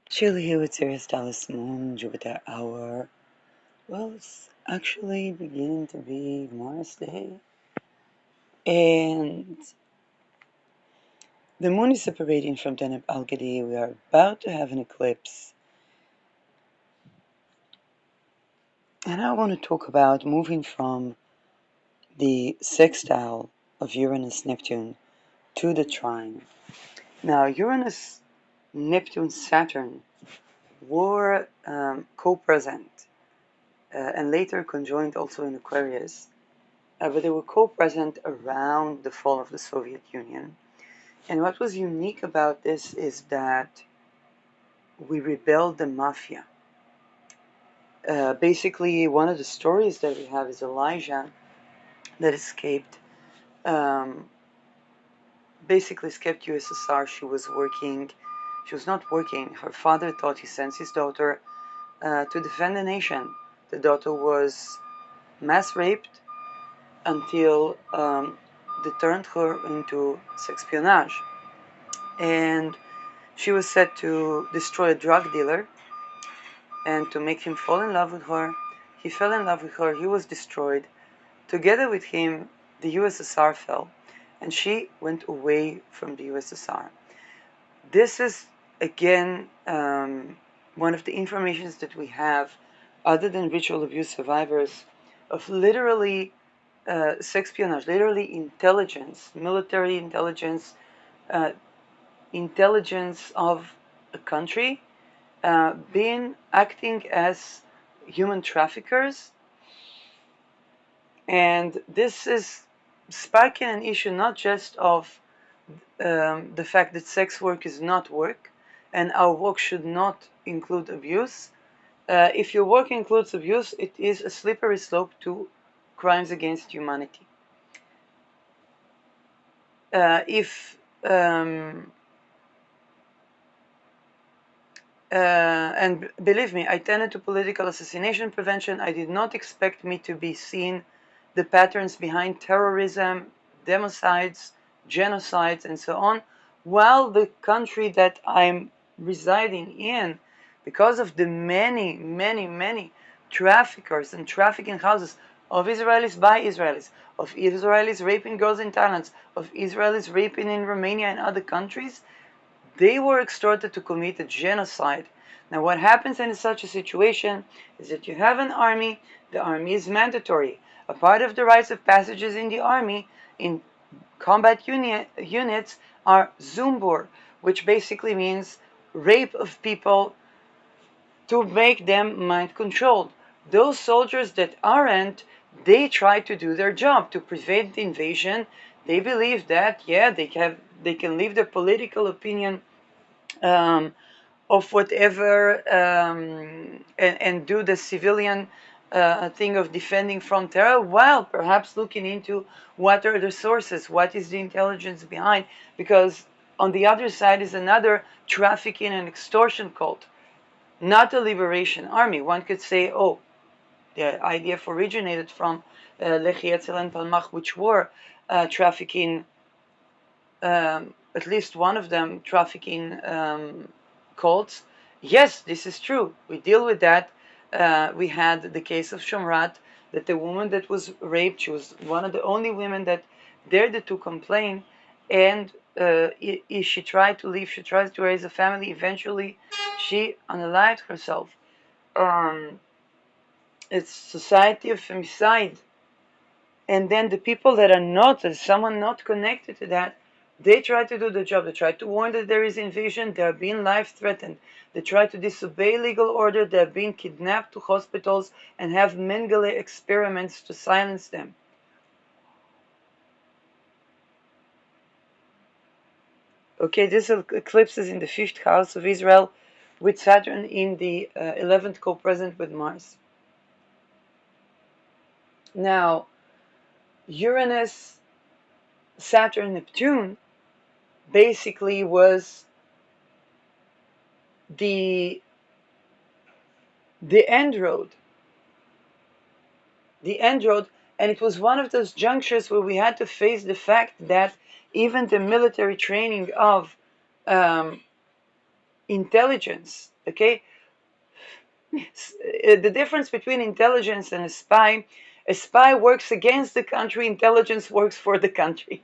Chile here with Sirius Dallas Moon, Jupiter Hour. Well, it's actually beginning to be Mars Day. And the moon is separating from Deneb Al-Gadi. We are about to have an eclipse. And I want to talk about moving from the sextile of Uranus Neptune to the trine. Now, Uranus, Neptune, Saturn were co-present and later conjoined also in Aquarius. But they were co-present around the fall of the Soviet Union. And what was unique about this is that we rebelled the mafia. Basically, one of the stories that we have is Elijah that escaped, basically escaped USSR. She was not working. Her father thought he sent his daughter to defend the nation. The daughter was mass raped until they turned her into sexpionage. And she was set to destroy a drug dealer and to make him fall in love with her. He fell in love with her, he was destroyed. Together with him, the USSR fell, and she went away from the USSR. This is, again, one of the informations that we have, other than ritual abuse survivors, of literally sexpionage, literally intelligence, military intelligence, intelligence of a country acting as human traffickers. And this is sparking an issue not just of the fact that sex work is not work and our work should not include abuse. If your work includes abuse, it is a slippery slope to crimes against humanity. And believe me, I tended to political assassination prevention. I did not expect me to be seen the patterns behind terrorism, democides, genocides, and so on, while the country that I'm residing in, because of the many traffickers and trafficking houses of Israelis by Israelis, of Israelis raping girls in Thailand, of Israelis raping in Romania and other countries, they were extorted to commit a genocide. Now, what happens in such a situation is that you have an army. The army is mandatory. A part of the rites of passages in the army, in combat units, are zumbur, which basically means rape of people to make them mind-controlled. Those soldiers that aren't, they try to do their job to prevent the invasion. They believe that, yeah, they can leave their political opinion of whatever and do the civilian thing of defending from terror, while perhaps looking into what are the sources, what is the intelligence behind, because on the other side is another trafficking and extortion cult, not a liberation army. One could say, oh, the IDF originated from Lechi Etzel and Palmach, which were trafficking, at least one of them trafficking cults. Yes, this is true. We deal with that. We had the case of Shomrat, that the woman that was raped, she was one of the only women that dared to complain, and she tried to leave, she tried to raise a family. Eventually, she unalived herself. It's society of femicide. And then the people that are not, as someone not connected to that, they try to do the job. They try to warn that there is invasion. They are being life threatened. They try to disobey legal order. They are being kidnapped to hospitals and have Mengele experiments to silence them. Okay, this eclipse is in the 5th house of Israel, with Saturn in the 11th co-present with Mars. Now, Uranus, Saturn, Neptune basically was the end road. And it was one of those junctures where we had to face the fact that even the military training of intelligence. Okay, the difference between intelligence and a spy works against the country, intelligence works for the country.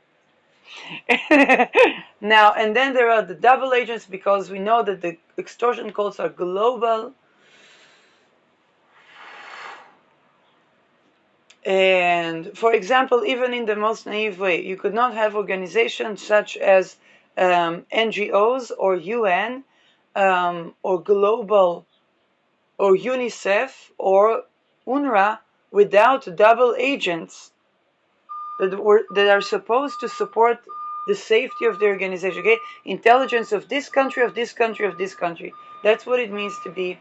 Now, and then there are the double agents, because we know that the extortion calls are global. And for example, even in the most naive way, you could not have organizations such as NGOs or UN or global or UNICEF or UNRWA without double agents that are supposed to support the safety of the organization. Okay, intelligence of this country, of this country, of this country. That's what it means to be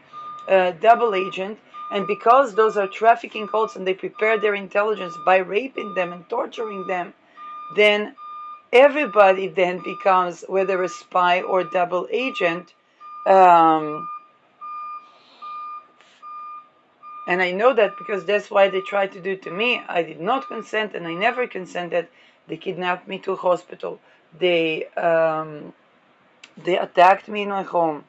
a double agent. And because those are trafficking cults and they prepare their intelligence by raping them and torturing them, then everybody then becomes, whether a spy or double agent. And I know that because that's why they tried to do it to me. I did not consent, and I never consented. They kidnapped me to a hospital. They attacked me in my home.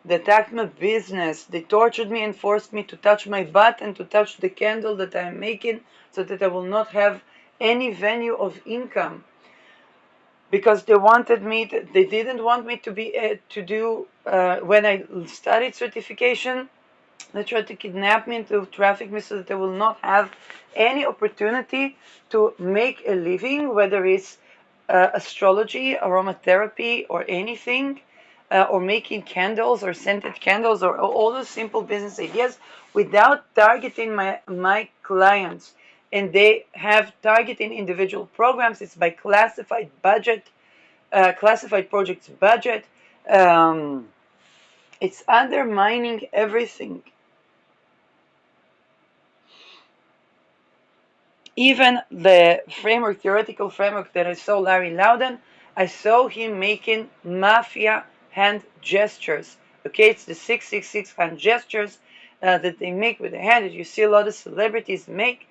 They attacked my business. They tortured me and forced me to touch my butt and to touch the candle that I'm making, so that I will not have any venue of income. Because they wanted me. They didn't want me to be to do when I studied certification. They tried to kidnap me and to traffic me so that I will not have any opportunity to make a living, whether it's astrology, aromatherapy, or anything, or making candles or scented candles or all those simple business ideas, without targeting my clients. And they have targeting individual programs. It's by classified budget, classified projects budget. It's undermining everything. Even the framework, theoretical framework that I saw Larry Loudon, I saw him making mafia hand gestures. Okay, it's the 666 hand gestures that they make with the hand that you see a lot of celebrities make.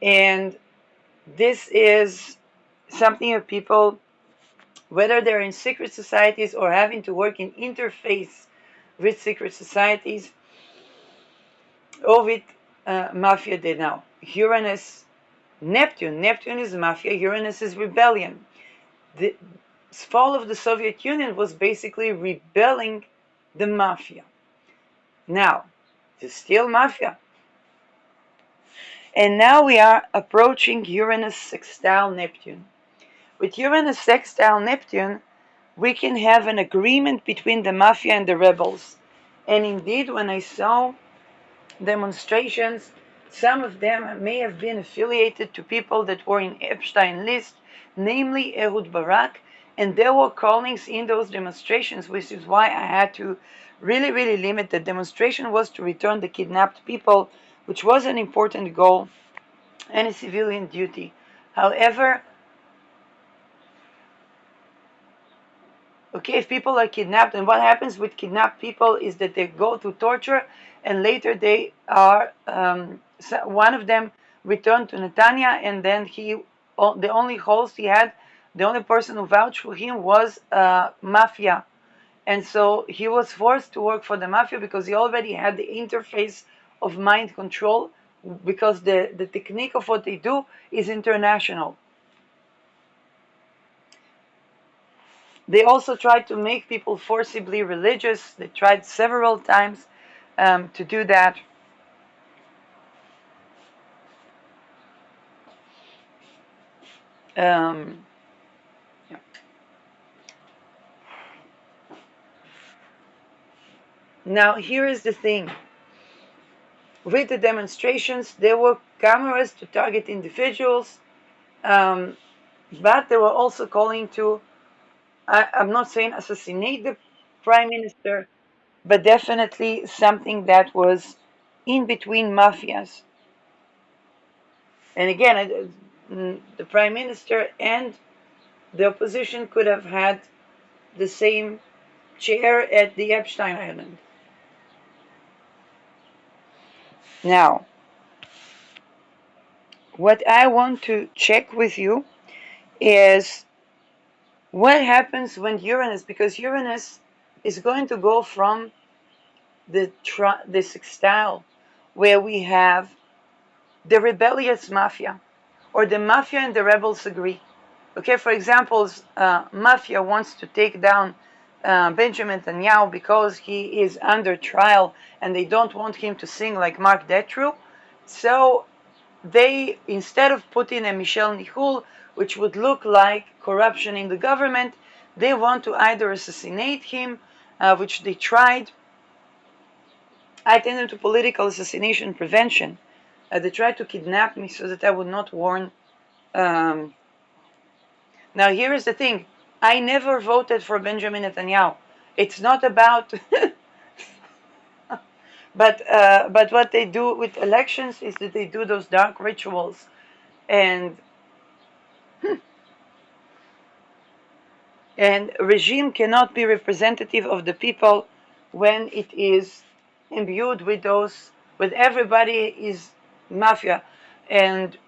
And this is something that people, whether they're in secret societies or having to work in interface with secret societies or with mafia, they know. Uranus, Neptune is mafia, Uranus is rebellion. The fall of the Soviet Union was basically rebelling the mafia. Now, it's still mafia. And now we are approaching Uranus sextile Neptune. With Uranus sextile Neptune, we can have an agreement between the mafia and the rebels. And indeed, when I saw demonstrations, some of them may have been affiliated to people that were in Epstein list, namely Ehud Barak, and there were callings in those demonstrations, which is why I had to really limit. The demonstration was to return the kidnapped people, which was an important goal and a civilian duty. However, okay, if people are kidnapped, and what happens with kidnapped people is that they go through torture, and later they are, one of them returned to Netanya, and then the only host he had, the only person who vouched for him was mafia. And so he was forced to work for the mafia because he already had the interface of mind control, because the technique of what they do is international. They also tried to make people forcibly religious. They tried several times to do that. Yeah. Now, here is the thing. With the demonstrations, there were cameras to target individuals, but they were also calling to, I'm not saying assassinate the prime minister, but definitely something that was in between mafias. And again, the prime minister and the opposition could have had the same chair at the Epstein Island. Now, what I want to check with you is what happens when Uranus, because Uranus is going to go from the sextile, where we have the rebellious mafia, or the mafia and the rebels agree. Okay, for example, mafia wants to take down Benjamin Netanyahu because he is under trial and they don't want him to sing like Mark Detru. So they, instead of putting a Michel Nihul, which would look like corruption in the government, they want to either assassinate him, which they tried. I attended to political assassination prevention. They tried to kidnap me so that I would not warn. Now, here is the thing. I never voted for Benjamin Netanyahu. It's not about... but what they do with elections is that they do those dark rituals. And regime cannot be representative of the people when it is imbued with those, with everybody is mafia. And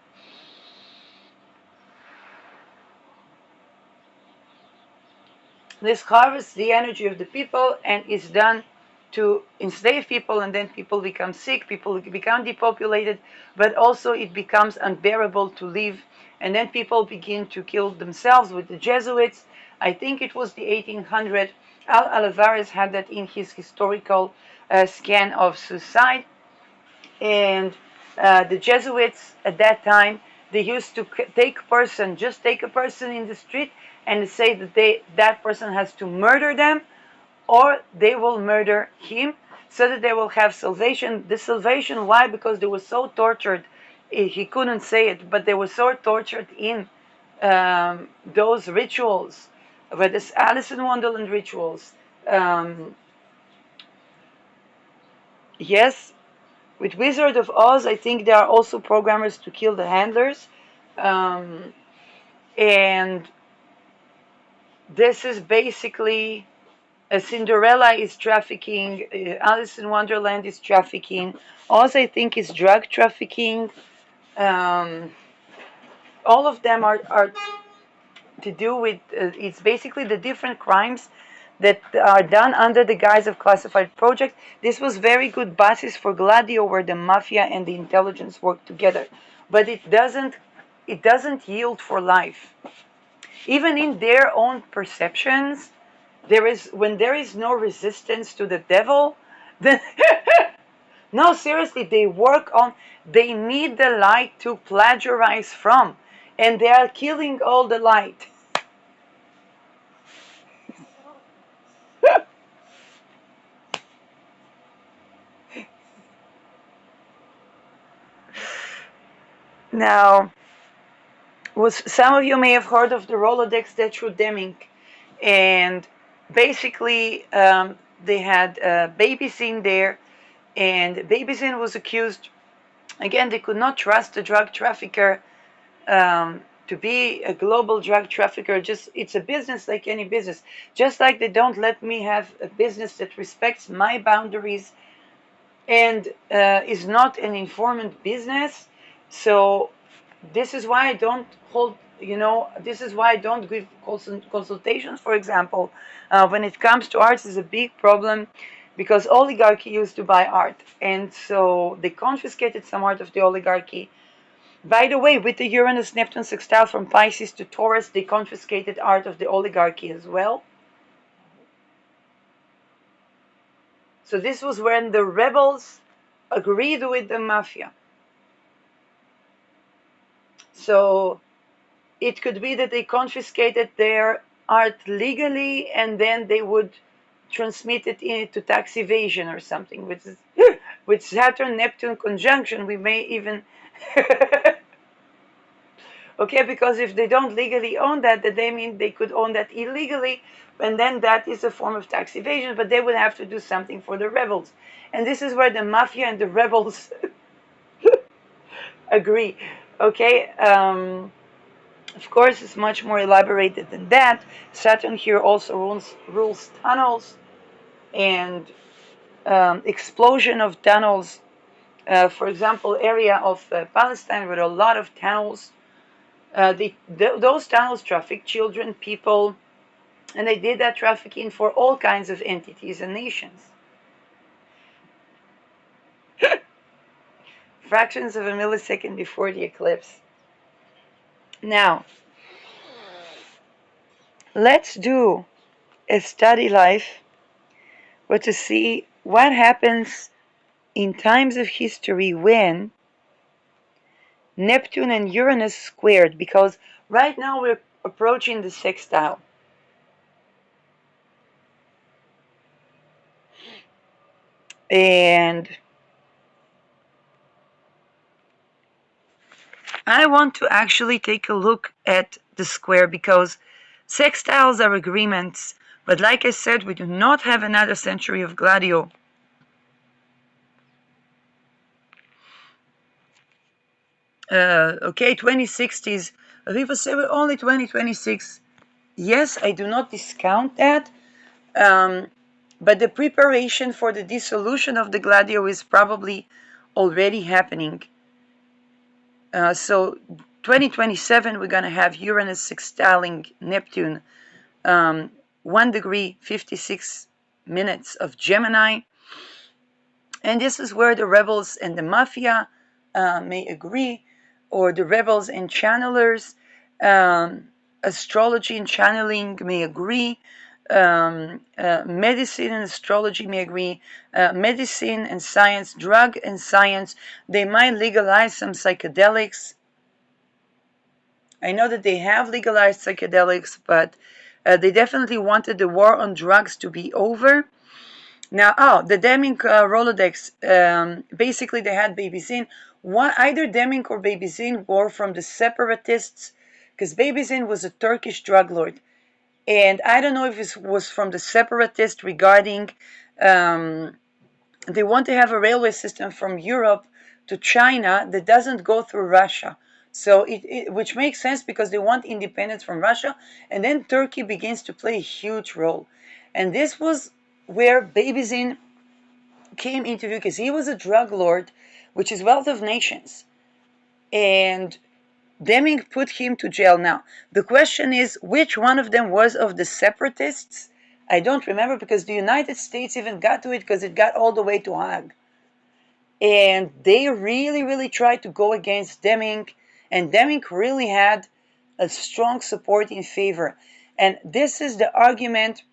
this harvests the energy of the people and is done to enslave people, and then people become sick, people become depopulated, but also it becomes unbearable to live, and then people begin to kill themselves. With the Jesuits, I think it was the 1800, Al Alvarez had that in his historical scan of suicide. And the Jesuits at that time, they used to take a person in the street and say that that person has to murder them, or they will murder him, so that they will have salvation. The salvation, why? Because they were so tortured. He couldn't say it, but they were so tortured in those rituals, but this Alice in Wonderland rituals. Yes, with Wizard of Oz, I think there are also programmers to kill the handlers. And this is basically Cinderella is trafficking, Alice in Wonderland is trafficking, Oz, I think, is drug trafficking. All of them are to do with, it's basically the different crimes that are done under the guise of classified project. This was very good basis for Gladio, where the mafia and the intelligence work together, but it doesn't yield for life. Even in their own perceptions, when there is no resistance to the devil, then no, seriously, they need the light to plagiarize from, and they are killing all the light. Now, some of you may have heard of the Rolodex Detru Deming, and basically they had Babysyn there, and Babysyn was accused. Again, they could not trust the drug trafficker to be a global drug trafficker. It's a business like any business. Just like they don't let me have a business that respects my boundaries and is not an informant business. So this is why I don't hold, this is why I don't give consultations, for example. When it comes to arts, is a big problem, because oligarchy used to buy art, and so they confiscated some art of the oligarchy. By the way, with the Uranus-Neptune sextile from Pisces to Taurus, they confiscated art of the oligarchy as well. So this was when the rebels agreed with the mafia. So it could be that they confiscated their art legally, and then they would transmit it into tax evasion or something. With Saturn-Neptune conjunction, we may even... Okay, because if they don't legally own that, then they mean they could own that illegally, and then that is a form of tax evasion, but they would have to do something for the rebels. And this is where the mafia and the rebels agree. Okay, of course, it's much more elaborated than that. Saturn here also rules tunnels and explosion of tunnels. For example, area of Palestine with a lot of tunnels. Those tunnels traffic children, people, And they did that trafficking for all kinds of entities and nations. Fractions of a millisecond before the eclipse. Now, let's do a study life, but to see what happens in times of history when Neptune and Uranus squared, because right now we're approaching the sextile. And I want to actually take a look at the square because sextiles are agreements, but like I said, we do not have another century of Gladio. Okay, 2060s. People say we're only 2026. Yes, I do not discount that. But the preparation for the dissolution of the Gladio is probably already happening. So 2027, we're going to have Uranus sextiling Neptune, 1 degree 56 minutes of Gemini. And this is where the rebels and the mafia may agree, or the rebels and channelers, astrology and channeling may agree, medicine and astrology may agree, medicine and science, drug and science, they might legalize some psychedelics. I know that they have legalized psychedelics, but they definitely wanted the war on drugs to be over. Now, the Deming Rolodex, basically they had Baby Zin. Either Deming or Baby Zin were from the separatists, because Baby Zin was a Turkish drug lord. And I don't know if it was from the separatists regarding, they want to have a railway system from Europe to China that doesn't go through Russia. So which makes sense because they want independence from Russia, and then Turkey begins to play a huge role. And this was where Baby Zin came into view, because he was a drug lord, which is wealth of nations. And Deming put him to jail. Now, the question is, which one of them was of the separatists? I don't remember, because the United States even got to it, because it got all the way to Hague. And they really, really tried to go against Deming, and Deming really had a strong support in favor. And this is the argument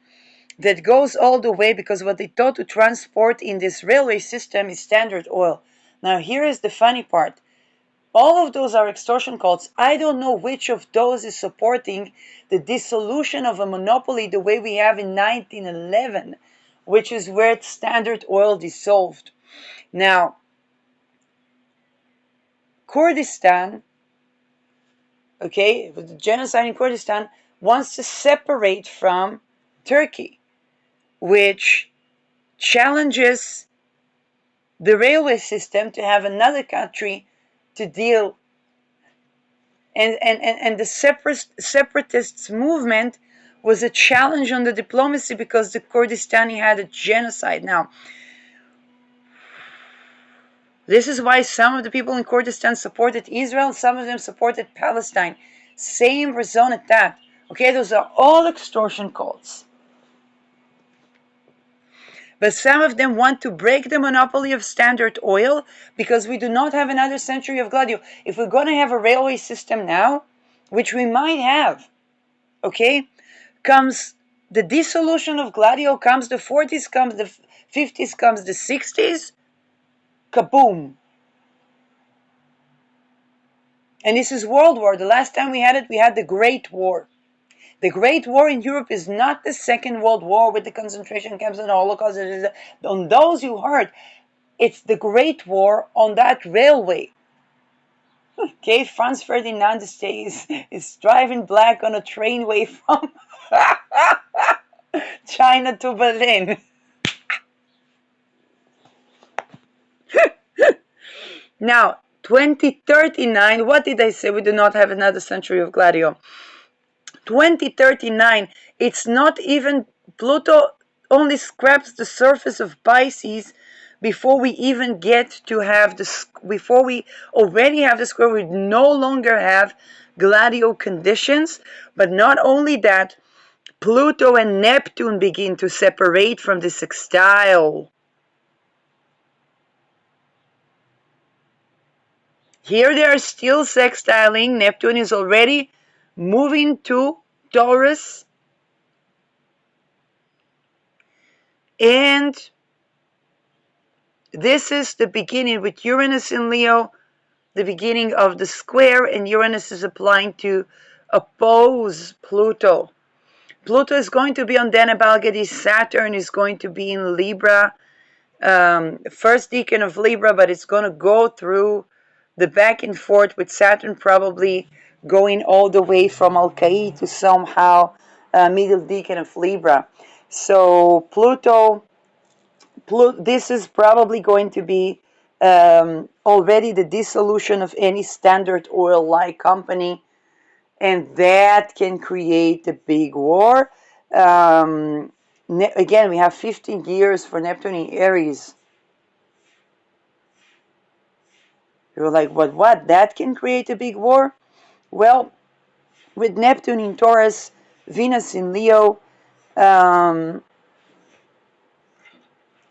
that goes all the way, because what they thought to transport in this railway system is Standard Oil. Now, here is the funny part. All of those are extortion cults. I don't know which of those is supporting the dissolution of a monopoly the way we have in 1911, which is where Standard Oil dissolved. Now, Kurdistan, okay, the genocide in Kurdistan, wants to separate from Turkey, which challenges the railway system to have another country to deal. And the separatists movement was a challenge on the diplomacy, because the Kurdistani had a genocide. Now, this is why some of the people in Kurdistan supported Israel, some of them supported Palestine. Same raison at that. Okay, those are all extortion cults. But some of them want to break the monopoly of Standard Oil, because we do not have another century of Gladio. If we're going to have a railway system now, which we might have, okay, comes the dissolution of Gladio, comes the 40s, comes the 50s, comes the 60s, kaboom. And this is World War. The last time we had it, we had the Great War. The Great War in Europe is not the Second World War with the concentration camps and the Holocaust. On those you heard, it's the Great War on that railway. Okay, Franz Ferdinand is driving black on a trainway from China to Berlin. Now, 2039, what did I say? We do not have another century of Gladio. 2039, it's not even, Pluto only scraps the surface of Pisces before we even get to have before we already have the square. We no longer have Gladio conditions. But not only that, Pluto and Neptune begin to separate from the sextile. Here they are still sextiling. Neptune is already moving to Taurus. And this is the beginning with Uranus in Leo, the beginning of the square, and Uranus is applying to oppose Pluto. Pluto is going to be on Dana Balgadi. Saturn is going to be in Libra, first decan of Libra, but it's going to go through the back and forth with Saturn probably going all the way from Alkai to somehow middle decan of Libra. So Pluto, this is probably going to be already the dissolution of any Standard Oil-like company, and that can create a big war. Again, we have 15 years for Neptune in Aries. You're like, what? That can create a big war? Well, with Neptune in Taurus, Venus in Leo,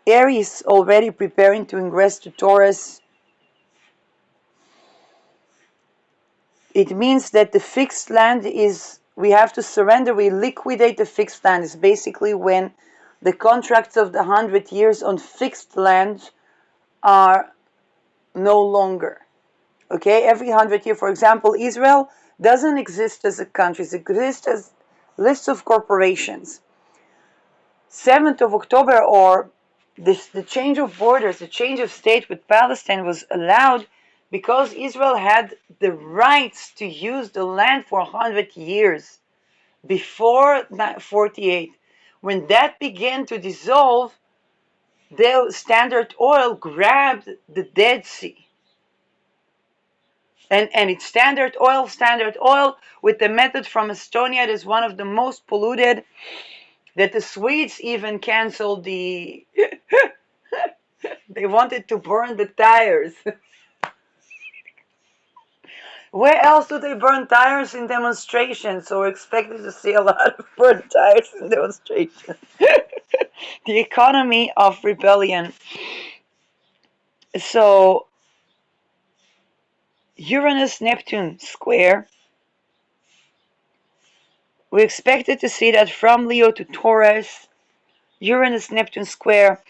Aries already preparing to ingress to Taurus. It means that the fixed land is, we have to surrender, we liquidate the fixed land. It's basically when the contracts of the 100 years on fixed land are no longer. Okay, every 100 years, for example, Israel doesn't exist as a country, it exists as lists of corporations. 7th of October, or the change of borders, the change of state with Palestine was allowed because Israel had the rights to use the land for 100 years before 48. When that began to dissolve, the Standard Oil grabbed the Dead Sea. And it's Standard Oil with the method from Estonia. It is one of the most polluted, that the Swedes even canceled they wanted to burn the tires. Where else do they burn tires? In demonstrations? So we're expected to see a lot of burned tires in demonstrations. The economy of rebellion. So Uranus-Neptune square. We expected to see that from Leo to Taurus. Uranus-Neptune square.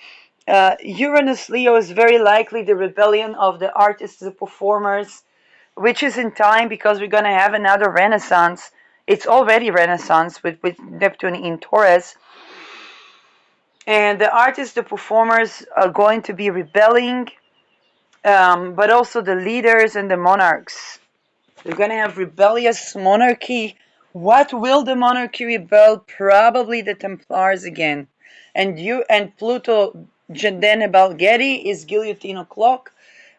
Uranus-Leo is very likely the rebellion of the artists, the performers, which is in time because we're going to have another renaissance. It's already renaissance with Neptune in Taurus. And the artists, the performers are going to be rebelling, but also the leaders and the monarchs. We're going to have rebellious monarchy. What will the monarchy rebel? Probably the Templars again. And Pluto, Jendene Balgeri is guillotine o'clock.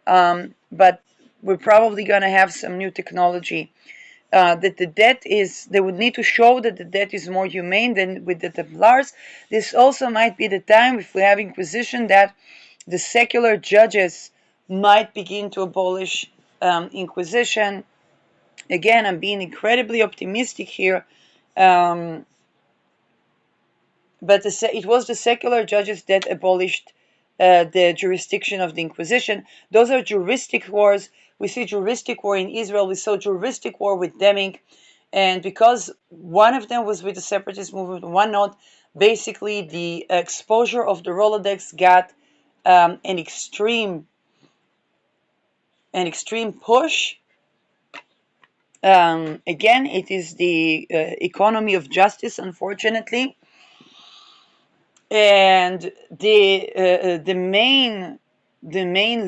But we're probably going to have some new technology. That the debt is, they would need to show that the debt is more humane than with the Templars. This also might be the time, if we have Inquisition, that the secular judges might begin to abolish Inquisition. Again, I'm being incredibly optimistic here. But it was the secular judges that abolished the jurisdiction of the Inquisition. Those are juristic wars. We see juristic war in Israel. We saw juristic war with Deming. And because one of them was with the separatist movement, one not, basically the exposure of the Rolodex got an extreme push. Again, it is the economy of justice, unfortunately. And the main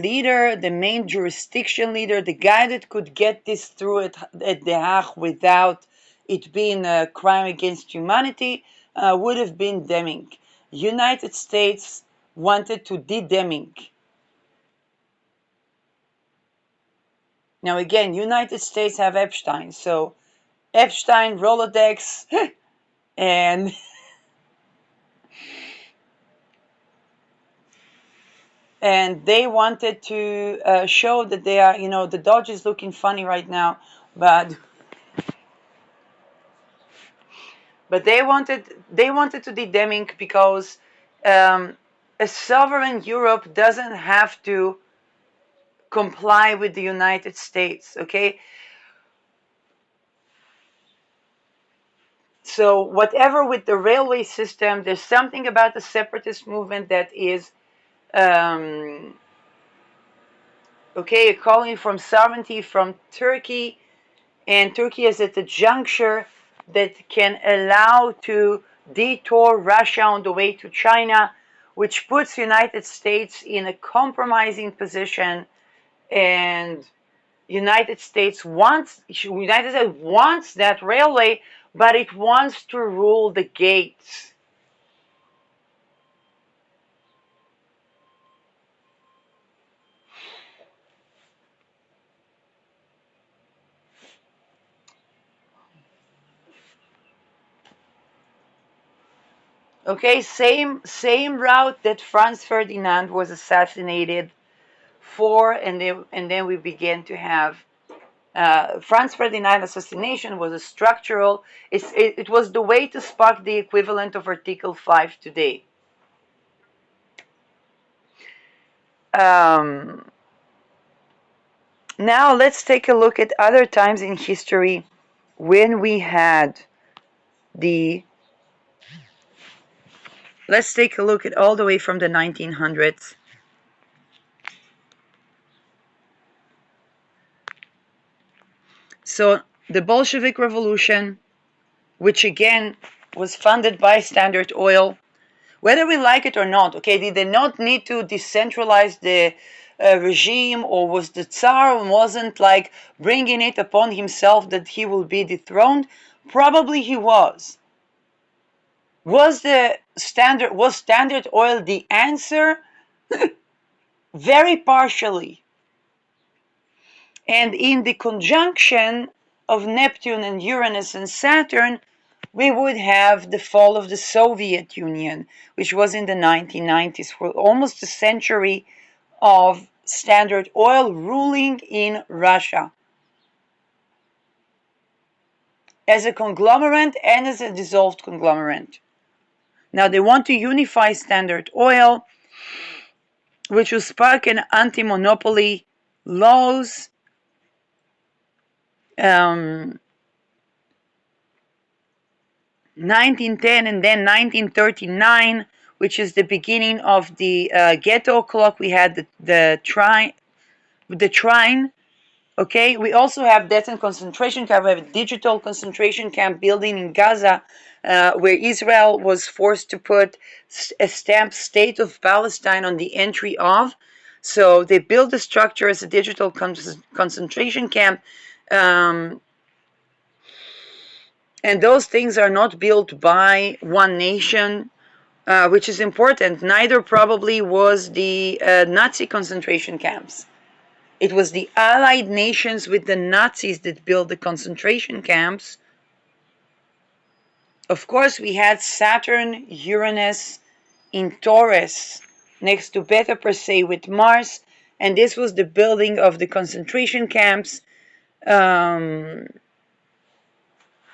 leader, the main jurisdiction leader, the guy that could get this through at The Hague without it being a crime against humanity would have been Deming. United States wanted to de-Deming. Now again, United States have Epstein, so Epstein, Rolodex, and they wanted to show that they are, the Dodge is looking funny right now, but But they wanted to de-deming because a sovereign Europe doesn't have to comply with the United States, okay? So whatever with the railway system, there's something about the separatist movement that is, okay, calling from sovereignty from Turkey, and Turkey is at the juncture that can allow to detour Russia on the way to China, which puts United States in a compromising position. And United States wants that railway, but it wants to rule the gates. Okay, same route that Franz Ferdinand was assassinated for, and then we began to have Franz Ferdinand assassination was a structural. It was the way to spark the equivalent of Article 5 today. Now let's take a look at other times in history when we had the. Let's take a look at all the way from the 1900s. So the Bolshevik Revolution, which again was funded by Standard Oil, whether we like it or not, okay, did they not need to decentralize the regime, or was the Tsar wasn't like bringing it upon himself that he will be dethroned? Probably he was. Was Standard Oil the answer? Very partially. And in the conjunction of Neptune and Uranus and Saturn, we would have the fall of the Soviet Union, which was in the 1990s, for almost a century of Standard Oil ruling in Russia as a conglomerate and as a dissolved conglomerate. Now they want to unify Standard Oil, which will spark an anti-monopoly laws. 1910 and then 1939, which is the beginning of the ghetto clock. We had the trine. Okay, we also have death and concentration camp. We have a digital concentration camp building in Gaza, where Israel was forced to put a stamp "State of Palestine" on the entry of. So they built the structure as a digital concentration camp. And those things are not built by one nation, which is important. Neither probably was the Nazi concentration camps. It was the Allied nations with the Nazis that built the concentration camps. Of course, we had Saturn, Uranus in Taurus next to Beta Persei with Mars, and this was the building of the concentration camps. And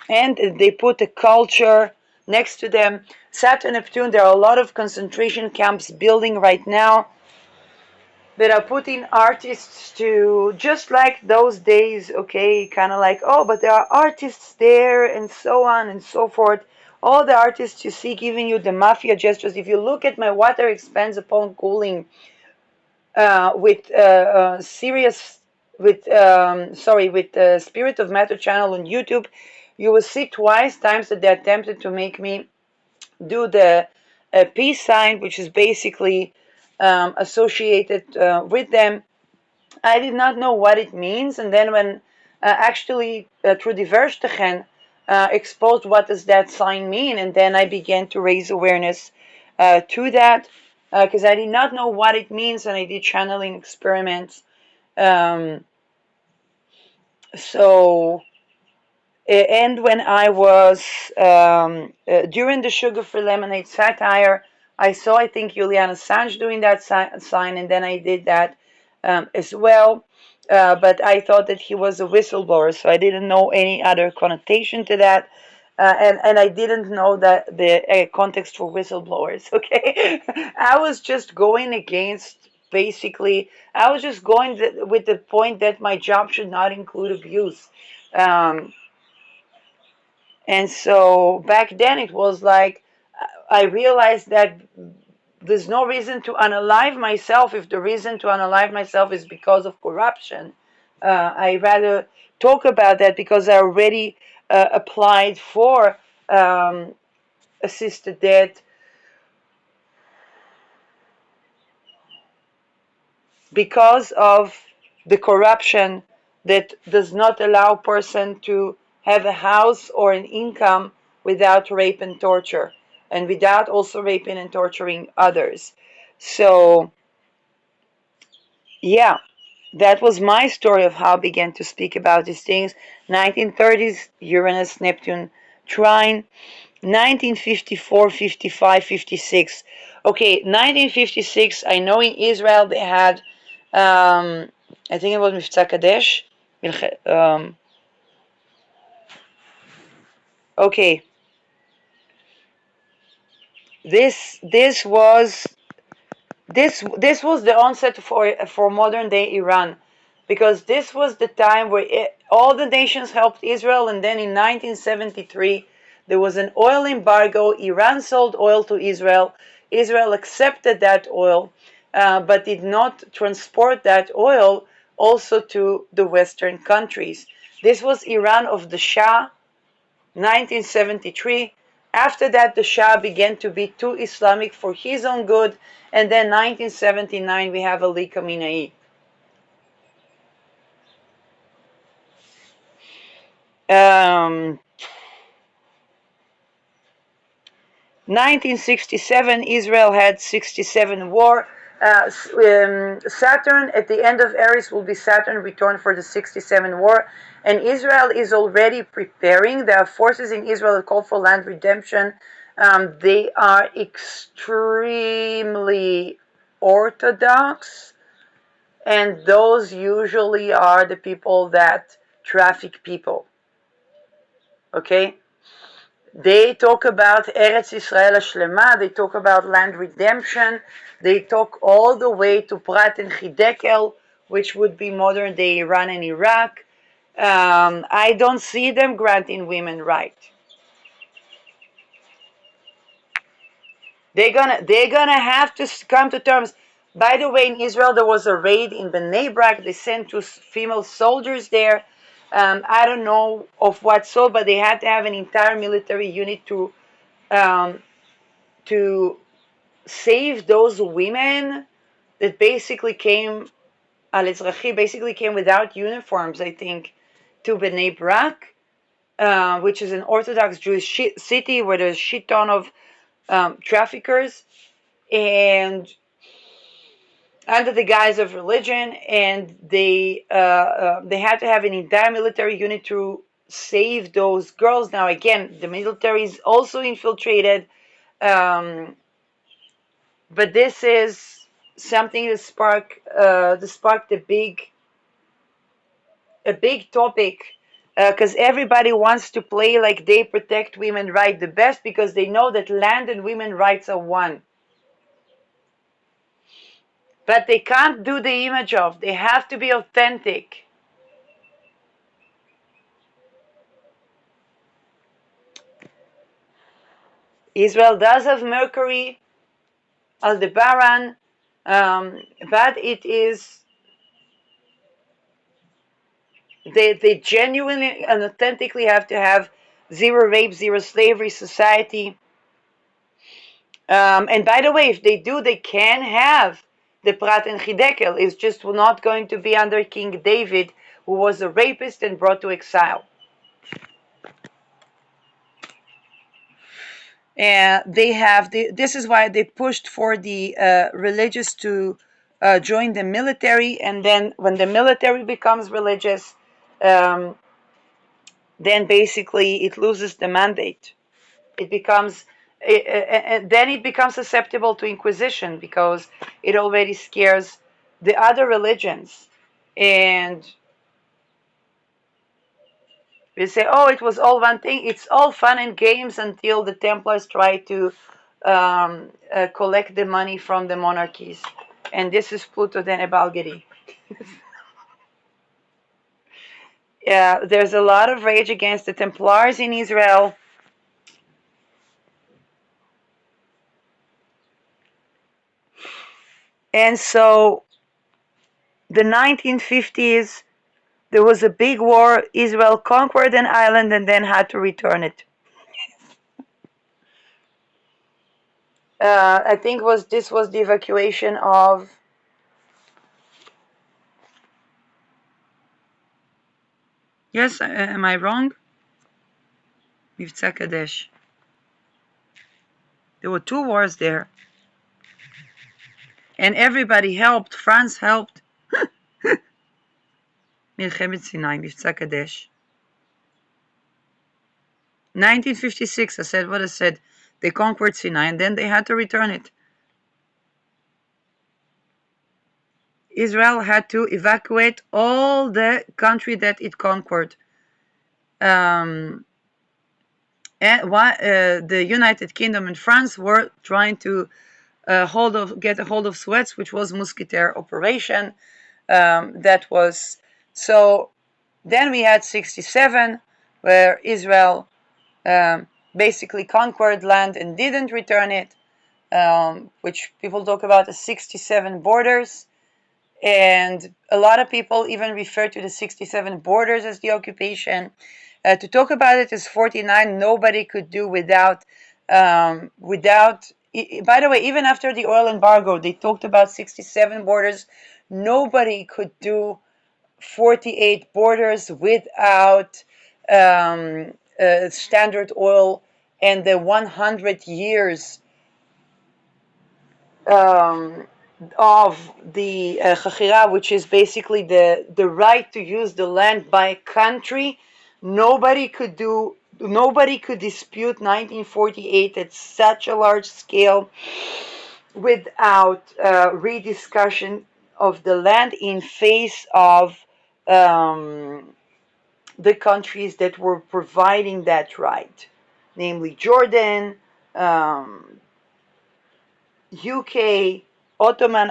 they put a culture next to them. Saturn, Neptune, there are a lot of concentration camps building right now that are putting artists to, just like those days, okay, kind of like, oh, but there are artists there and so on and so forth. All the artists you see giving you the mafia gestures. If you look at my water expands upon cooling with Spirit of Matter channel on YouTube, you will see times that they attempted to make me do the peace sign, which is basically associated with them. I did not know what it means, and then when actually through the Verstegen exposed what does that sign mean, and then I began to raise awareness to that, because I did not know what it means, and I did channeling experiments. And when I was during the Sugar-Free Lemonade satire, I saw, I think, Julian Assange doing that sign, and then I did that as well. But I thought that he was a whistleblower, so I didn't know any other connotation to that. and I didn't know that the context for whistleblowers. Okay, I was just going against. Basically, I was just going with the point that my job should not include abuse. Um, and so back then it was like I realized that there's no reason to unalive myself if the reason to unalive myself is because of corruption. I rather talk about that because I already applied for assisted death because of the corruption that does not allow a person to have a house or an income without rape and torture, and without also raping and torturing others. So yeah, that was my story of how I began to speak about these things. 1930s, Uranus Neptune trine. 1954, 55, 56. Okay, 1956, I know in Israel they had, I think it was Mifta Kadesh. Okay, this was this was the onset for modern day Iran, because this was the time where all the nations helped Israel, and then in 1973 there was an oil embargo. Iran sold oil to Israel. Israel accepted that oil, but did not transport that oil also to the Western countries. This was Iran of the Shah, 1973. After that, the Shah began to be too Islamic for his own good, and then 1979 we have Ali Khamenei. 1967, Israel had 67 war. Saturn, at the end of Aries, will be Saturn return for the 67 war. And Israel is already preparing. There are forces in Israel that call for land redemption. They are extremely orthodox, and those usually are the people that traffic people. Okay? They talk about Eretz Israel Shlema, they talk about land redemption, they talk all the way to Prat and Hidekel, which would be modern day Iran and Iraq. I don't see them granting women rights. They're gonna have to come to terms. By the way, in Israel there was a raid in Bnei Brak. They sent two female soldiers there. I don't know of what sort, but they had to have an entire military unit to save those women that basically came, al-Ezrachi basically came without uniforms, I think, to Bnei Brak, which is an Orthodox Jewish city where there's a shit ton of traffickers, and under the guise of religion, and they had to have an entire military unit to save those girls. Now, again, the military is also infiltrated. But this is something that sparked a big topic, because everybody wants to play like they protect women rights the best, because they know that land and women rights are one. But they can't do the image of. They have to be authentic. Israel does have Mercury, Aldebaran, but it is they genuinely and authentically have to have zero rape, zero slavery society. And by the way, if they do, they can have the Prat and Hidekel. It's just not going to be under King David, who was a rapist and brought to exile. And this is why they pushed for the religious to join the military, and then when the military becomes religious, then basically it loses the mandate. It becomes then it becomes susceptible to inquisition, because it already scares the other religions. And We say, oh, it was all one thing. It's all fun and games until the Templars try to collect the money from the monarchies. And this is Pluto then Balgari. There's a lot of rage against the Templars in Israel. And so the 1950s, there was a big war. Israel conquered an island and then had to return it. I think this was the evacuation of. Yes, am I wrong? Mivtza Kadesh. There were 2 wars there. And everybody helped. France helped. Milchemet Sinai, Mivtza Kadesh. 1956, I said what I said. They conquered Sinai and then they had to return it. Israel had to evacuate all the country that it conquered. And the United Kingdom and France were trying to get a hold of Suez, which was Musketeer operation. That was so. Then we had 67, where Israel basically conquered land and didn't return it, which people talk about as 67 borders. And a lot of people even refer to the 67 borders as the occupation. To talk about it as 49, nobody could do without. By the way, even after the oil embargo, they talked about 67 borders. Nobody could do 48 borders without Standard Oil and the 100 years of the Chachira, which is basically the right to use the land by a country. Nobody could dispute 1948 at such a large scale without rediscussion of the land in face of the countries that were providing that right, namely Jordan, UK, Ottoman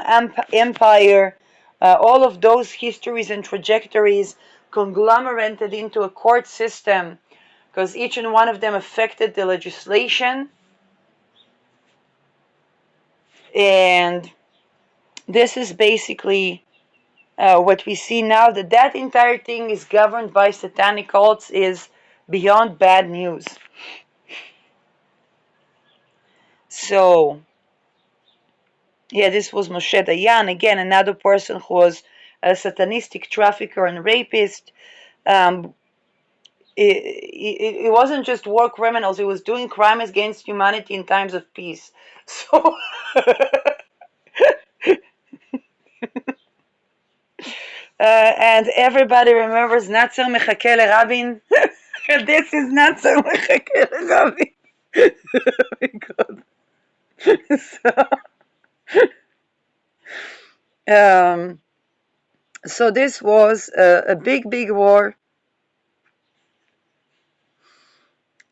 Empire, all of those histories and trajectories conglomerated into a court system because each and one of them affected the legislation. And this is basically what we see now, that entire thing is governed by satanic cults is beyond bad news. So, yeah, this was Moshe Dayan, again, another person who was a satanistic trafficker and rapist. It wasn't just war criminals, he was doing crimes against humanity in times of peace. So, and everybody remembers Natzer Mechake LeRabin. This is Natzer Mechake LeRabin. Oh my God. So this was a big war,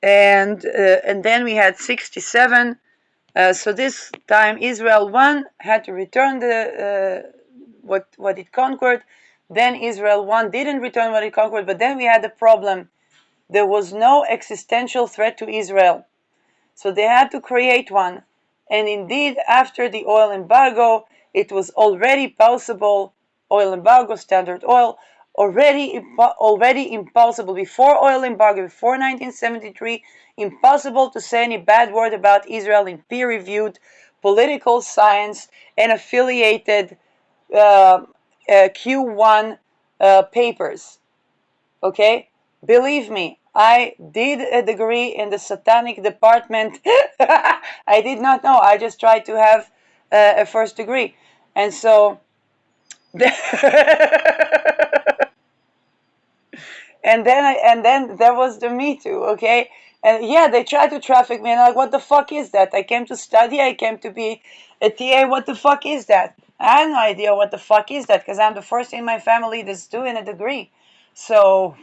and then we had 67. So this time Israel won, had to return what it conquered. Then Israel won, didn't return what it conquered, but then we had a problem. There was no existential threat to Israel, so they had to create one. And indeed, after the oil embargo, it was already possible. Oil embargo, Standard Oil, already impossible before oil embargo, before 1973, impossible to say any bad word about Israel in peer-reviewed political science and affiliated Q1 papers. Okay, believe me, I did a degree in the satanic department. I did not know. I just tried to have a first degree, and so. And then there was the Me Too, okay? And yeah, they tried to traffic me, and I'm like, what the fuck is that? I came to study, I came to be a TA, what the fuck is that? I have no idea what the fuck is that, because I'm the first in my family that's doing a degree. So,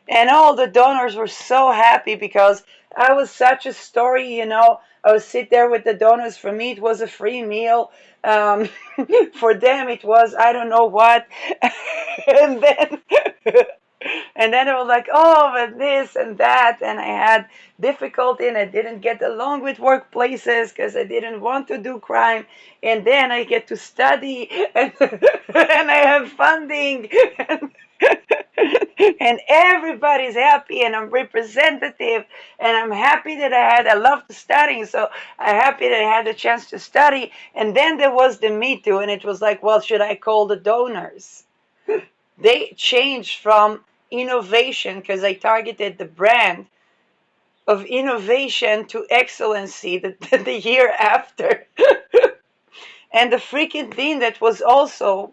And all the donors were so happy because I was such a story, I would sit there with the donors. For me, it was a free meal. Um, for them, it was I don't know what. and then, and then it was like, oh, but this and that, and I had difficulty, and I didn't get along with workplaces because I didn't want to do crime. And then I get to study, and I have funding. And everybody's happy, and I'm representative, and I'm happy that I love studying, so I'm happy that I had the chance to study. And then there was the Me Too, and it was like, well, should I call the donors? They changed from innovation, because I targeted the brand of innovation, to excellency the year after. And the freaking thing that was also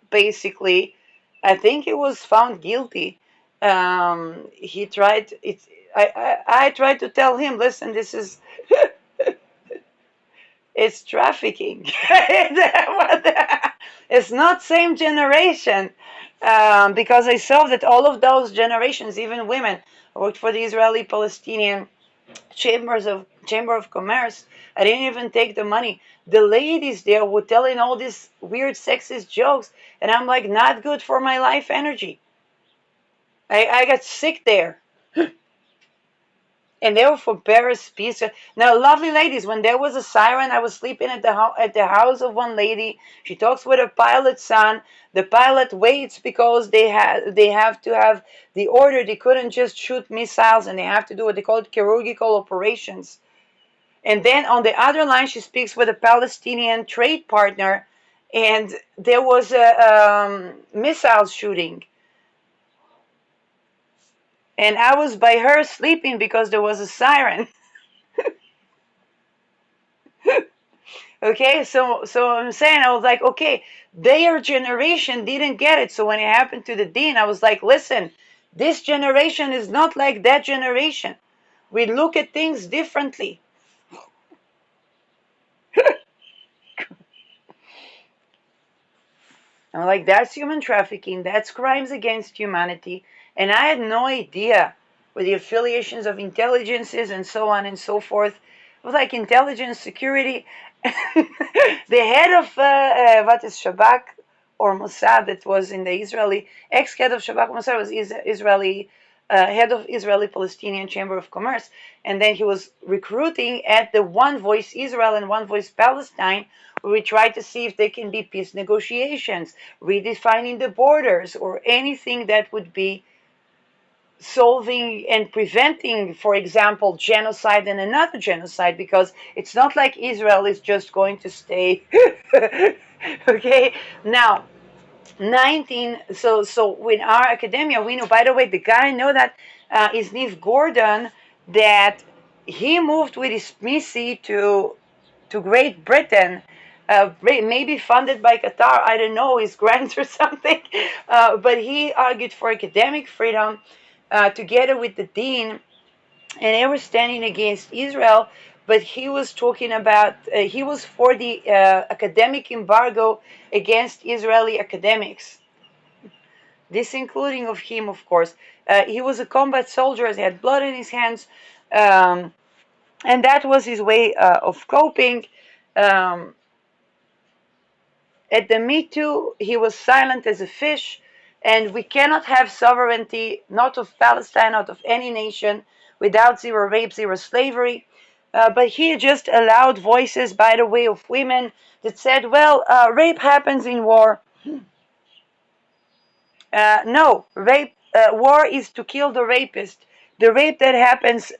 basically, I think he was found guilty. He tried it. I tried to tell him, listen, this is it's trafficking. It's not same generation, because I saw that all of those generations, even women, worked for the Israeli-Palestinian Chamber of Commerce. I didn't even take the money. The ladies there were telling all these weird sexist jokes, and I'm like, not good for my life energy. I got sick there. And they were for Paris peace. Now, lovely ladies, when there was a siren, I was sleeping at the house of one lady. She talks with her pilot's son. The pilot waits because they have to have the order. They couldn't just shoot missiles, and they have to do what they call chirurgical operations. And then on the other line, she speaks with a Palestinian trade partner, and there was a missile shooting. And I was by her sleeping because there was a siren. Okay, so I'm saying, I was like, okay, their generation didn't get it. So when it happened to the dean, I was like, listen, this generation is not like that generation. We look at things differently. I'm like, that's human trafficking, that's crimes against humanity. And I had no idea with the affiliations of intelligences and so on and so forth. It was like intelligence, security. The head of what is Shabak or Mossad, that was in the Israeli, ex-head of Shabak Mossad was Israeli, head of Israeli-Palestinian Chamber of Commerce. And then he was recruiting at the One Voice Israel and One Voice Palestine, where we try to see if there can be peace negotiations, redefining the borders, or anything that would be solving and preventing, for example, genocide and another genocide, because it's not like Israel is just going to stay. Okay, now 19. So with our academia, we know. By the way, the guy I know that is Neve Gordon, that he moved with his missy to Great Britain, maybe funded by Qatar, I don't know, his grants or something. But he argued for academic freedom together with the dean, and they were standing against Israel. But he was talking about, he was for the academic embargo against Israeli academics. This including of him, of course. He was a combat soldier, he had blood in his hands, and that was his way of coping. Um, At the Me Too, he was silent as a fish, and we cannot have sovereignty, not of Palestine, not of any nation, without zero rape, zero slavery. But he just allowed voices, by the way, of women that said, well, rape happens in war. No, war is to kill the rapist. The rape that happens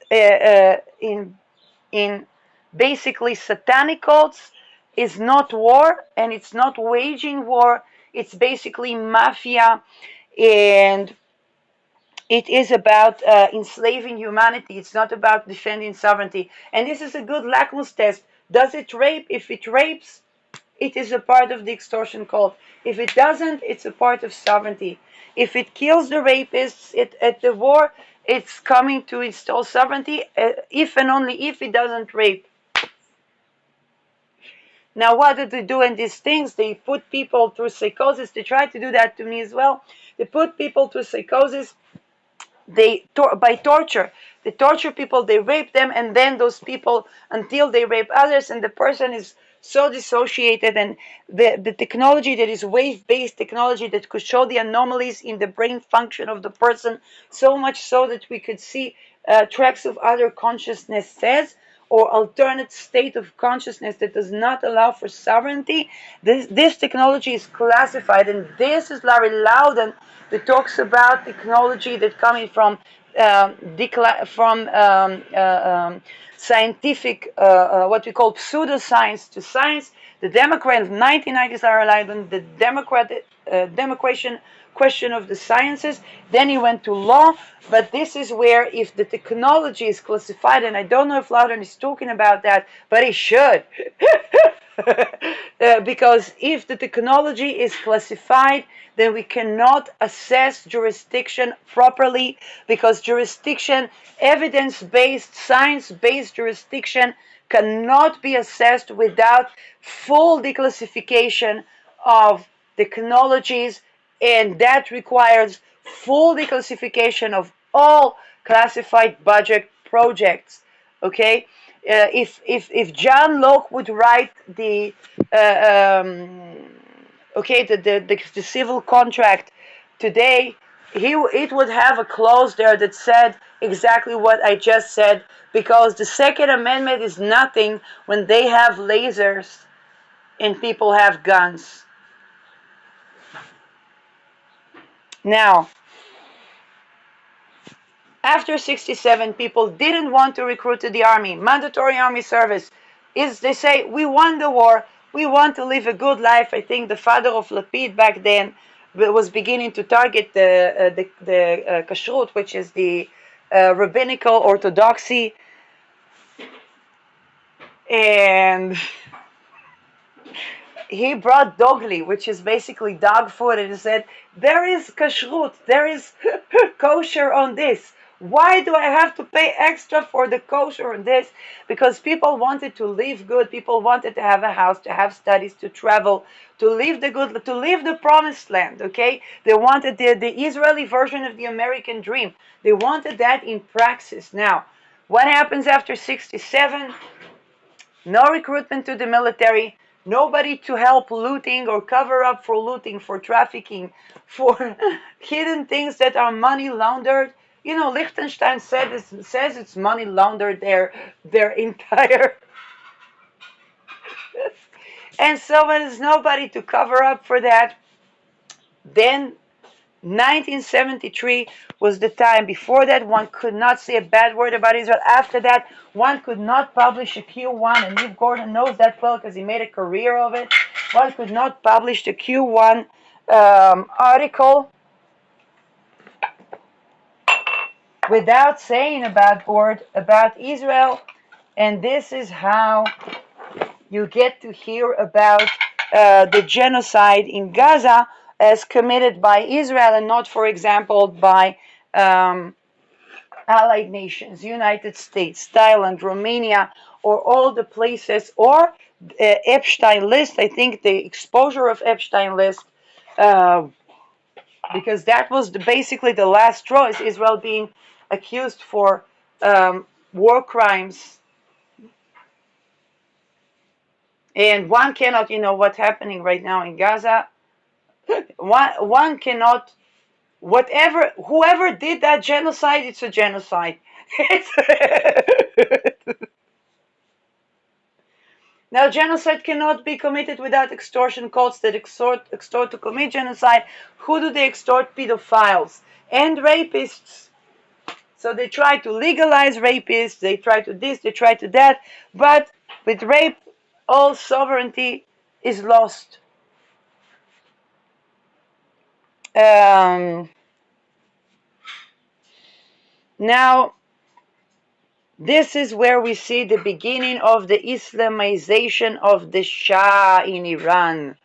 in basically satanic cults is not war, and it's not waging war. It's basically mafia, and it is about enslaving humanity. It's not about defending sovereignty. And this is a good lackmus test. Does it rape? If it rapes, it is a part of the extortion cult. If it doesn't, it's a part of sovereignty. If it kills the rapists at the war, it's coming to install sovereignty, if and only if it doesn't rape. Now, what do they do in these things? They put people through psychosis. They try to do that to me as well. They put people through psychosis, by torture. They torture people, they rape them, and then those people, until they rape others, and the person is so dissociated, and the technology that is wave-based technology that could show the anomalies in the brain function of the person, so much so that we could see tracks of other consciousnesses or alternate state of consciousness that does not allow for sovereignty. This technology is classified, and this is Larry Loudon that talks about technology that coming from scientific, what we call pseudoscience to science. The Democrat of 1990s, Larry Loudon, the democration question of the sciences. Then he went to law, but this is where, if the technology is classified, and I don't know if Loudon is talking about that, but he should. Because if the technology is classified, then we cannot assess jurisdiction properly, because jurisdiction, evidence-based, science-based jurisdiction cannot be assessed without full declassification of technologies, and that requires full declassification of all classified budget projects. Okay, if John Locke would write the the civil contract today, it would have a clause there that said exactly what I just said, because the Second Amendment is nothing when they have lasers and people have guns. Now, after 67, people didn't want to recruit to the army. Mandatory army service is, they say, we won the war, we want to live a good life. I think the father of Lapid back then was beginning to target the kashrut, which is the rabbinical orthodoxy, and he brought dogli, which is basically dog food, and he said, there is kashrut, there is kosher on this. Why do I have to pay extra for the kosher on this? Because people wanted to live good, people wanted to have a house, to have studies, to travel, to live the promised land, okay? They wanted the Israeli version of the American dream. They wanted that in praxis. Now, what happens after 67? No recruitment to the military, nobody to help looting or cover up for looting, for trafficking, for hidden things that are money laundered. You know, Liechtenstein says it's money laundered their entire. And so when there's nobody to cover up for that, then 1973 was the time. Before that, one could not say a bad word about Israel. After that, one could not publish a Q1, and Liv Gordon knows that well because he made a career of it. One could not publish the Q1 article without saying a bad word about Israel. And this is how you get to hear about the genocide in Gaza as committed by Israel, and not, for example, by allied nations, United States, Thailand, Romania, or all the places, or Epstein list. I think the exposure of Epstein list, because that was basically the last straw, is Israel being accused for war crimes. And one cannot, what's happening right now in Gaza, one cannot, whoever did that genocide, it's a genocide. Now, genocide cannot be committed without extortion cults that extort to commit genocide. Who do they extort? Pedophiles and rapists. So they try to legalize rapists, they try to this, they try to that, but with rape, all sovereignty is lost. Now, this is where we see the beginning of the Islamization of the Shah in Iran.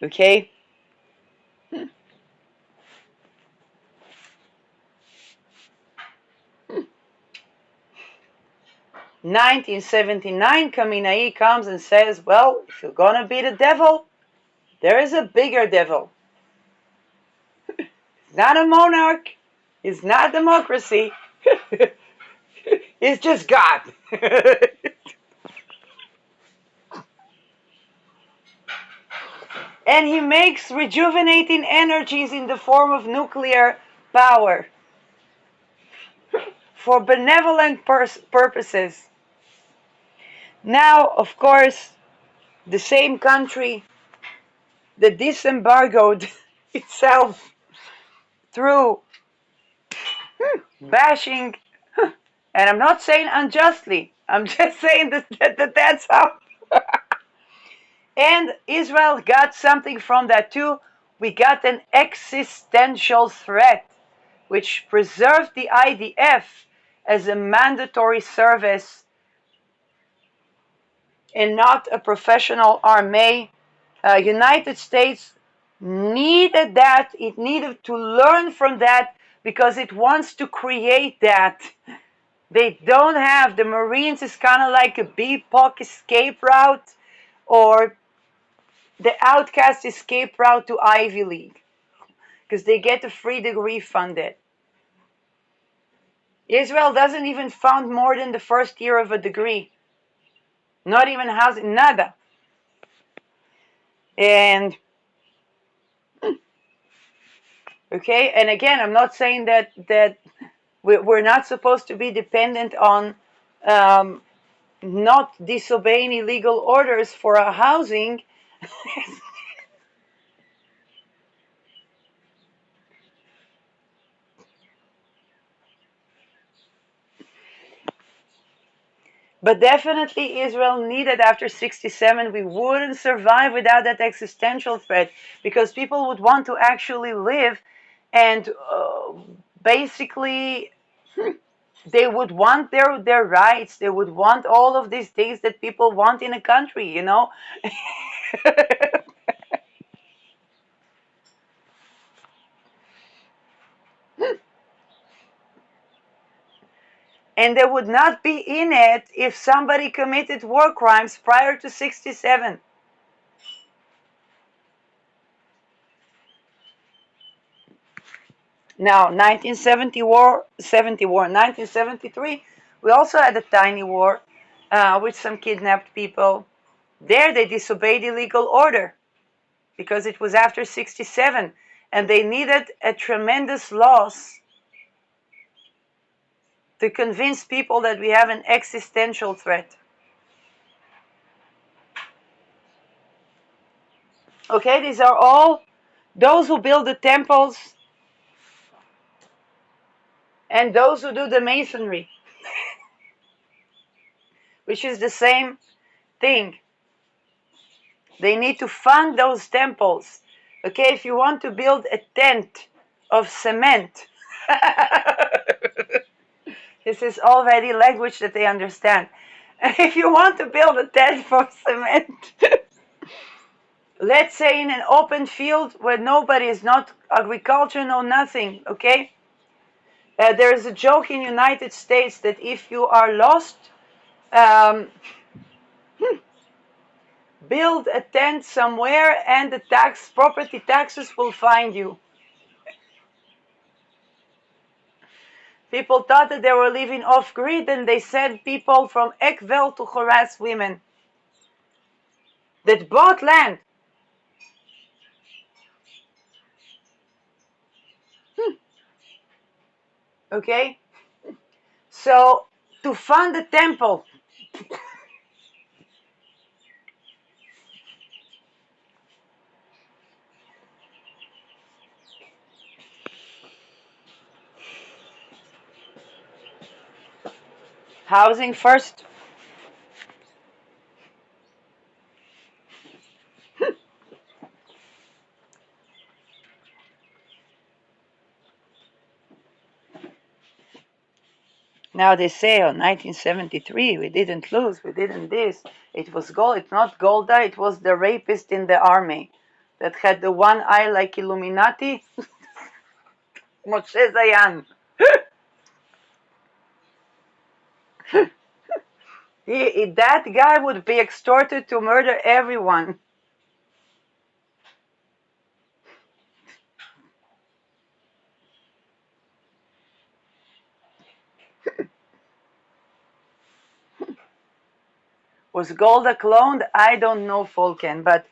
Okay? 1979, Khamenei comes and says, well, if you're gonna be the devil, There is a bigger devil. Not a monarch. It's not democracy. It's just God. And he makes rejuvenating energies in the form of nuclear power for benevolent purposes. Now, of course, the same country that disembargoed itself through bashing, and I'm not saying unjustly, I'm just saying that's how. And Israel got something from that too. We got an existential threat, which preserved the IDF as a mandatory service and not a professional army. United States needed that. It needed to learn from that because it wants to create that. They don't have, the Marines is kind of like a BPOC escape route, or the outcast escape route to Ivy League, because they get a free degree funded. Israel doesn't even fund more than the first year of a degree. Not even housing, nada. And okay, and again, I'm not saying that we're not supposed to be dependent on not disobeying illegal orders for our housing. But definitely Israel needed after 67. We wouldn't survive without that existential threat, because people would want to actually live, and basically they would want their rights. They would want all of these things that people want in a country, you know. And they would not be in it if somebody committed war crimes prior to 67. Now, 1973, we also had a tiny war with some kidnapped people. There they disobeyed illegal order because it was after 67, and they needed a tremendous loss to convince people that we have an existential threat. Okay, these are all those who build the temples and those who do the masonry, which is the same thing. They need to fund those temples. Okay, if you want to build a tent of cement, this is already language that they understand. If you want to build a tent for cement, let's say in an open field where nobody is, not agriculture, no nothing, okay? There is a joke in United States that if you are lost, um, build a tent somewhere and the property taxes will find you. People thought that they were living off-grid, and they sent people from Eckville to harass women that bought land. Okay? So, to fund the temple, housing first. Now they say, oh, 1973, we didn't lose, we didn't this. It was gold. It's not Golda, it was the rapist in the army that had the one eye like Illuminati. Moshe Zayan. That guy would be extorted to murder everyone. Was Golda cloned? I don't know, Falken, but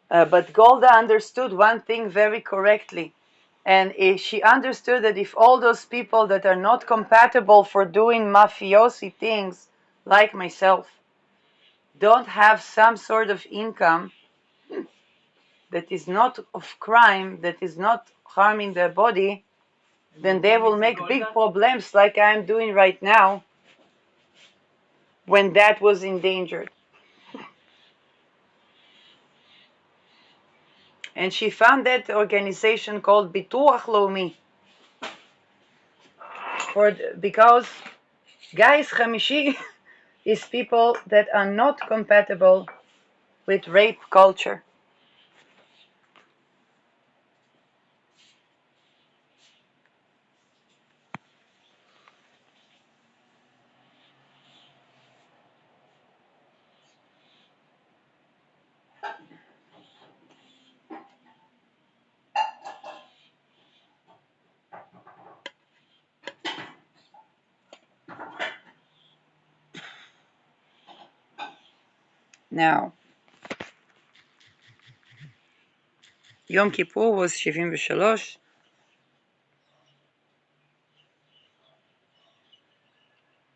but Golda understood one thing very correctly. And she understood that if all those people that are not compatible for doing mafiosi things, like myself, don't have some sort of income that is not of crime, that is not harming their body, then they will make big problems like I'm doing right now when that was endangered. And she found that organization called Bituach Lomi. Because guys, Khamishi is people that are not compatible with rape culture. Now, Yom Kippur was 73,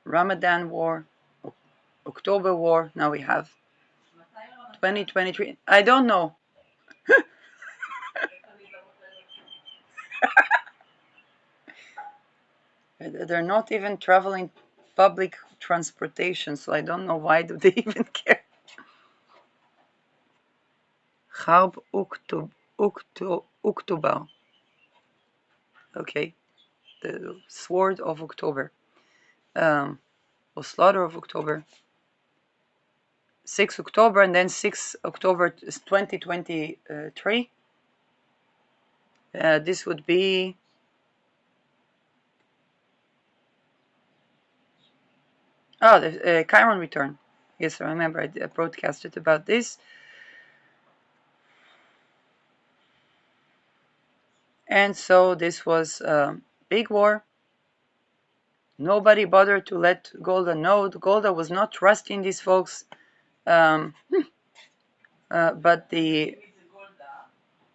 Ramadan War, October War, now we have 2023. I don't know. They're not even traveling public transportation, so I don't know why do they even care. Harb October. Okay, the sword of October. Or slaughter of October. 6 October and then 6 October 2023. This would be the Chiron return. Yes, I remember I broadcasted about this. And so this was a big war. Nobody bothered to let Golda know. Golda was not trusting these folks. But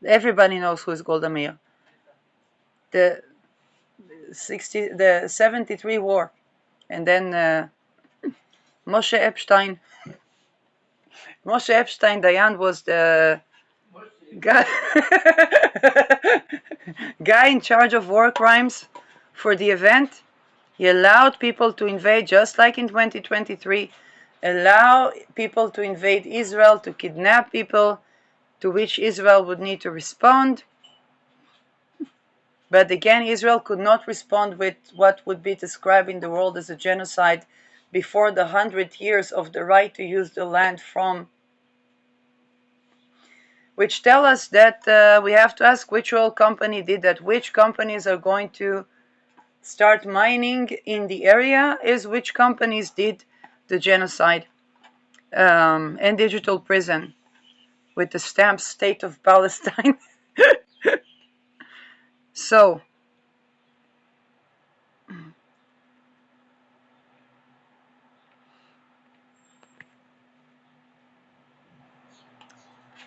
everybody knows who is Golda Meir. The 73 war, and then Moshe Epstein. Moshe Epstein, Dayan, was the guy, guy in charge of war crimes for the event. He allowed people to invade, just like in 2023, allow people to invade Israel, to kidnap people, to which Israel would need to respond. But again, Israel could not respond with what would be described in the world as a genocide before the 100 years of the right to use the land from, which tell us that we have to ask which oil company did that, which companies are going to start mining in the area, is which companies did the genocide, and digital prison with the stamp State of Palestine. So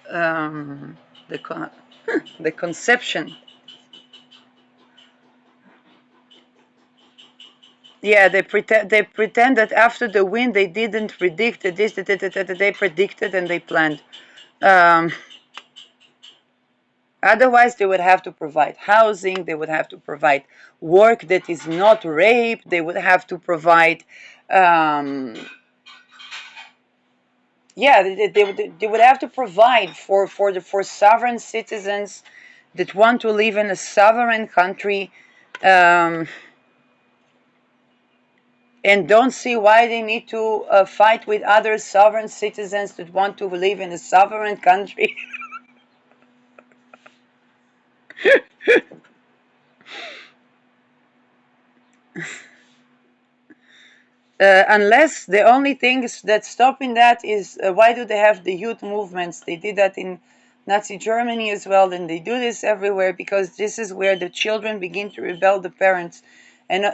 the conception. Yeah, they pretend that after the win they didn't predict this, they predicted and they planned. Otherwise, they would have to provide housing, they would have to provide work that is not rape, they would have to provide, they would have to provide for sovereign citizens that want to live in a sovereign country, and don't see why they need to fight with other sovereign citizens that want to live in a sovereign country. Unless the only things that's stopping that is why do they have the youth movements? They did that in Nazi Germany as well, and they do this everywhere because this is where the children begin to rebel the parents, and